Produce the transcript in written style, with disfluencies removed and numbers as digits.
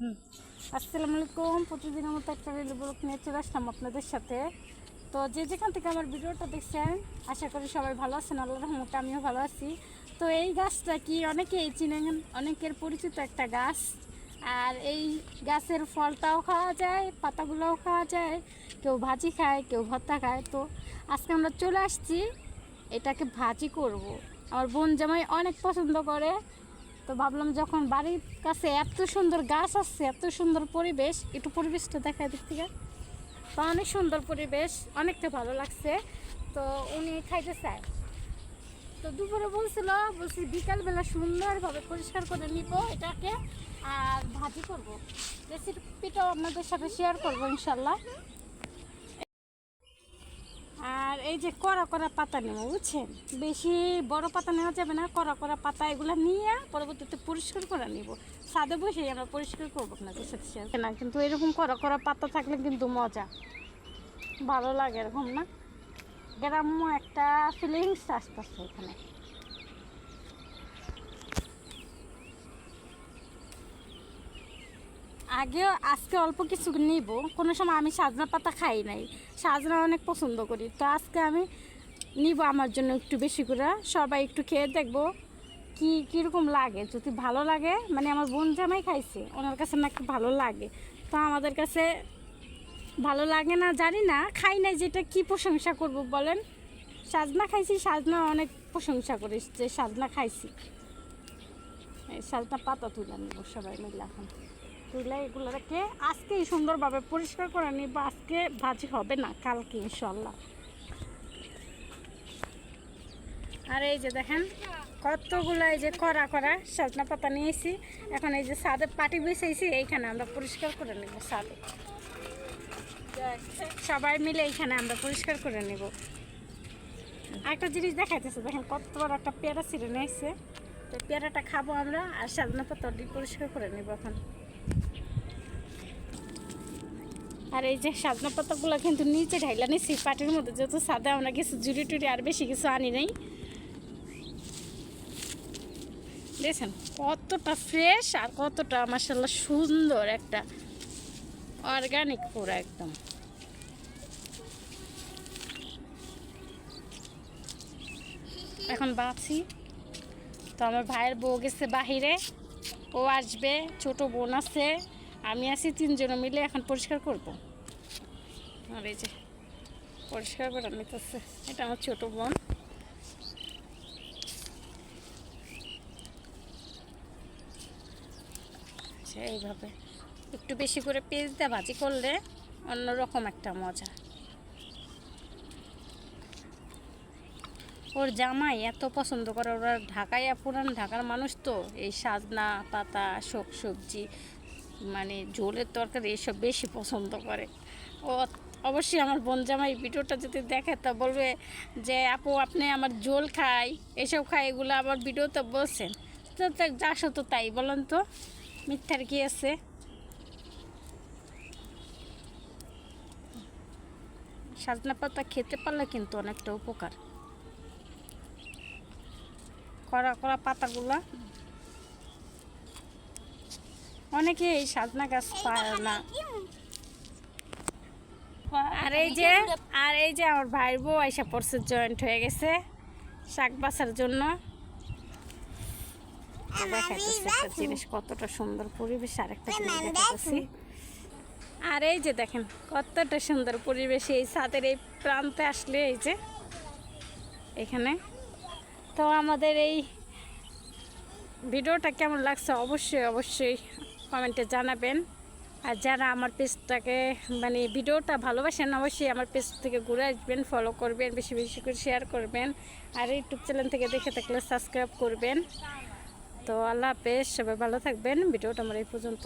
হুম আসসালামু আলাইকুম। প্রতিদিনের মতো একটা রেল ব্লগ নিয়ে চলে আসলাম আপনাদের সাথে। তো যে যেখান থেকে আমার ভিডিওটা দেখছেন আশা করি সবাই ভালো আছেন, আল্লাহর রহমতে আমিও ভালো আছি। তো এই গাছটা কি অনেকেই চিনেন, অনেকের পরিচিত একটা গাছ। আর এই গাছের ফলটাও খাওয়া যায়, পাতাগুলোও খাওয়া যায়, কেউ ভাজি খায় কেউ ভর্তা খায়। তো আজকে আমরা চলে আসছি এটাকে ভাজি করব। আমার বোন জামাই অনেক পছন্দ করে। তো ভাবলাম যখন বাড়ির কাছে এত সুন্দর গাছ আছে, এত সুন্দর পরিবেশ, একটু পরিবেশটা দেখায় দিক থেকে। তো অনেক সুন্দর পরিবেশ, অনেকটা ভালো লাগছে। তো উনি খাইতে চায়। তো দুপুরে বলছি বিকালবেলা সুন্দরভাবে পরিষ্কার করে নিব এটাকে আর ভাজি করব। রেসিপিটাও আপনাদের সাথে শেয়ার করবো ইনশাল্লাহ। আর এই যে কড়া কড়া পাতা নেব, বুঝছেন, বেশি বড় পাতা নেওয়া যাবে না, কড়া কড়া পাতা এগুলো নিয়ে পরবর্তীতে পরিষ্কার করে নিব। ছাদে বসেই আমরা পরিষ্কার করবো আপনাদের সাথে শেয়ার না, কিন্তু এরকম কড়া কড়া পাতা থাকলে কিন্তু মজা, ভালো লাগে এরকম না, গ্রাম্য একটা ফিলিংস আসতেছে এখানে। আগেও আজকে অল্প কিছু নিব, কোনো সময় আমি সাজনা পাতা খাই নাই, সাজনা অনেক পছন্দ করি। তো আজকে আমি নিব আমার জন্য একটু বেশি করে, সবাই একটু খেয়ে দেখবো কীরকম লাগে। যদি ভালো লাগে, মানে আমার বোন জামাই খাইছে, ওনার কাছে নাকি ভালো লাগে। তো আমাদের কাছে ভালো লাগে না জানি না, খাই নাই যেটা কি প্রশংসা করব বলেন। সাজনা খাইছি, সাজনা অনেক প্রশংসা করিস যে সাজনা খাইছি। এই সাজনা পাতা তুলে নিব সবাই মিলে, এখন তুলে এগুলোকে আজকেই সুন্দরভাবে পরিষ্কার করে নিব। আজকে ভাজি হবে না, কালকে ইনশাল্লাহ। আর এই যে দেখেন কতগুলো এই যে কড়া কড়া সজনা পাতা নিয়েছি। এখন এই যে ছাদে পাটি বিছাইছি, এইখানে আমরা পরিষ্কার করে নেব। ছাদে সবাই মিলে এইখানে আমরা পরিষ্কার করে নেব। একটা জিনিস দেখাইতেছে, দেখেন কত বড় একটা পেয়ারা ছিঁড়ে নিয়েছে। তো পেয়ারাটা খাবো আমরা, আর সজনা পাতা পরিষ্কার করে নেব এখন। আর এই যে সজনা পাতাগুলো কিন্তু নিচে ঢাইলা নিচ্ছি পাটির মধ্যে, যেহেতু ছাদে আমরা কিছু জুড়ি টুড়ি আর বেশি কিছু আনি নাই। দেখছেন কতটা ফ্রেশ আর কতটা মাশাআল্লাহ সুন্দর, একটা অর্গানিক পুরো একদম। এখন বাছি, তো আমার ভাইয়ের বউ গেছে বাহিরে, ও আসবে, ছোট বোন আছে, আমি আছি, তিনজনে মিলে এখন পরিষ্কার করব। আর এই যে পরিষ্কার করে নিতেছে, এটা আমার ছোট বোন। এইভাবে একটু বেশি করে পেঁয়াজ দিয়ে ভাজি করলে অন্যরকম একটা মজা। ওর জামাই এত পছন্দ করে, ওরা ঢাকায়, পুরান ঢাকার মানুষ, তো এই সাজনা পাতা সবজি মানে ঝোলের তরকারি এসব বেশি পছন্দ করে। ও অবশ্যই আমার বোন জামাই ভিডিওটা যদি দেখে তা বলবে যে আপু আপনি আমার ঝোল খাই, এসব খাই, এগুলো আবার ভিডিওতে বলছেন। তো যা সত্য তাই বলেন তো, মিথ্যার কি আছে। সাজনা পাতা খেতে পারলে কিন্তু অনেকটা উপকার। কড়া কড়া পাতাগুলা অনেকে এই সাজনা গাছ পায় না। আর এই যে আমার ভাইয়ের বউ আইসা পড়ছে, জয়েন্ট হয়ে গেছে শাক বাছার জন্য। দেখাইতেছে একটা জিনিস, কতটা সুন্দর পরিবেশ। আর একটা জিনিস দেখাইতেছি, আর এই যে দেখেন কতটা সুন্দর পরিবেশ এই ছাদের এই প্রান্তে আসলে, এই যে এখানে। তো আমাদের এই ভিডিওটা কেমন লাগছে অবশ্যই কমেন্টে জানাবেন। আর যারা আমার পেজটাকে মানে ভিডিওটা ভালোবাসেন, অবশ্যই আমার পেজ থেকে ঘুরে আসবেন, ফলো করবেন, বেশি বেশি করে শেয়ার করবেন। আর ইউটিউব চ্যানেল থেকে দেখে থাকলে সাবস্ক্রাইব করবেন। তো আল্লাহ হাফেজ, সবাই ভালো থাকবেন। ভিডিওটা আমার এই পর্যন্ত।